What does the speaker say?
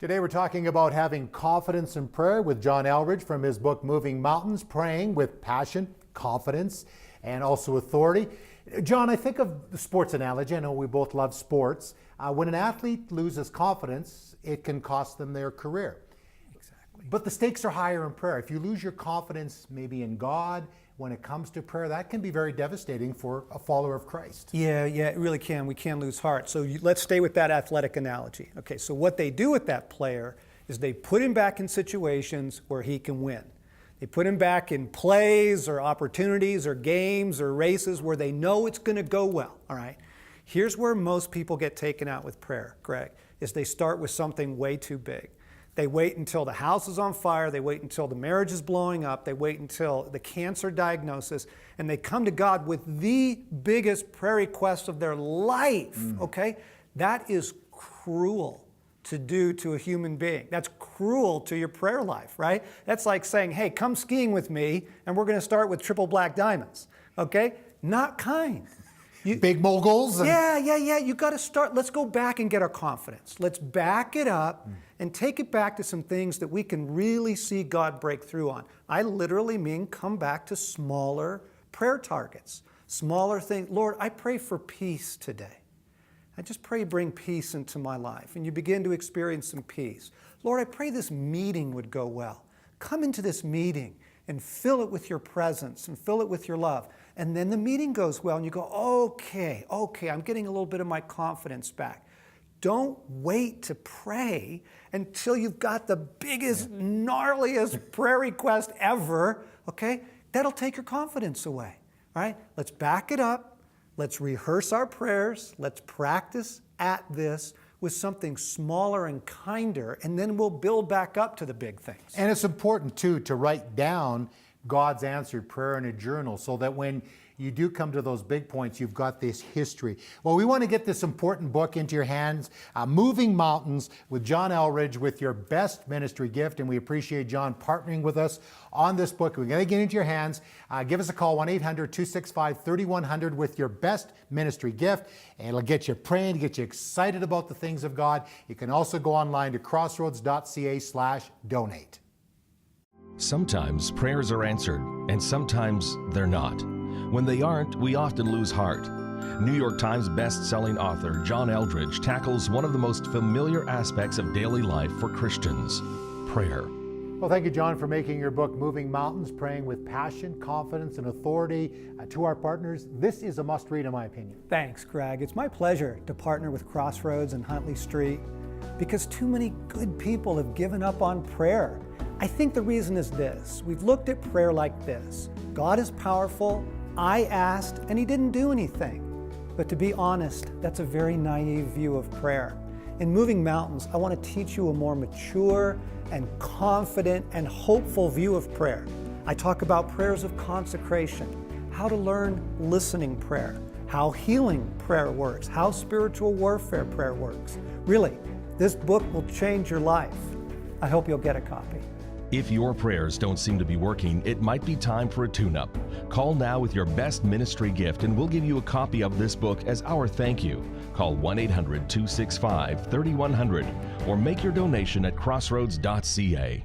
Today we're talking about having confidence in prayer with John Eldredge from his book Moving Mountains, praying with passion, confidence, and also authority. John, I think of the sports analogy. I know we both love sports. When an athlete loses confidence, it can cost them their career. Exactly. But the stakes are higher in prayer. If you lose your confidence maybe in God, when it comes to prayer, that can be very devastating for a follower of Christ. Yeah, it really can. We can lose heart. So let's stay with that athletic analogy. Okay, so what they do with that player is they put him back in situations where he can win. They put him back in plays or opportunities or games or races where they know it's going to go well, all right? Here's where most people get taken out with prayer, Greg, is they start with something way too big. They wait until the house is on fire, they wait until the marriage is blowing up, they wait until the cancer diagnosis, and they come to God with the biggest prayer request of their life, okay? That is cruel to do to a human being. That's cruel to your prayer life, right? That's like saying, hey, come skiing with me, and we're gonna start with triple black diamonds, okay? Not kind. Big moguls? Yeah. You got to start. Let's go back and get our confidence. Let's back it up and take it back to some things that we can really see God break through on. I literally mean come back to smaller prayer targets, smaller things. Lord, I pray for peace today. I just pray bring peace into my life. And you begin to experience some peace. Lord, I pray this meeting would go well. Come into this meeting and fill it with your presence and fill it with your love. And then the meeting goes well and you go, okay, I'm getting a little bit of my confidence back. Don't wait to pray until you've got the biggest, gnarliest prayer request ever, okay? That'll take your confidence away, all right? Let's back it up. Let's rehearse our prayers. Let's practice at this with something smaller and kinder, and then we'll build back up to the big things. And it's important, too, to write down God's answered prayer in a journal so that when you do come to those big points, you've got this history. Well, we want to get this important book into your hands, Moving Mountains with John Eldredge, with your best ministry gift, and we appreciate John partnering with us on this book. We're going to get into your hands. Give us a call, 1-800-265-3100 with your best ministry gift, and it'll get you praying, get you excited about the things of God. You can also go online to crossroads.ca/donate. Sometimes prayers are answered, and sometimes they're not. When they aren't, we often lose heart. New York Times best-selling author John Eldredge tackles one of the most familiar aspects of daily life for Christians, prayer. Well, thank you, John, for making your book Moving Mountains, praying with passion, confidence, and authority. To our partners, this is a must-read, in my opinion. Thanks, Greg. It's my pleasure to partner with Crossroads and Huntley Street because too many good people have given up on prayer. I think the reason is this. We've looked at prayer like this. God is powerful. I asked, and he didn't do anything. But to be honest, that's a very naive view of prayer. In Moving Mountains, I want to teach you a more mature and confident and hopeful view of prayer. I talk about prayers of consecration, how to learn listening prayer, how healing prayer works, how spiritual warfare prayer works. Really, this book will change your life. I hope you'll get a copy. If your prayers don't seem to be working, it might be time for a tune-up. Call now with your best ministry gift and we'll give you a copy of this book as our thank you. Call 1-800-265-3100 or make your donation at crossroads.ca.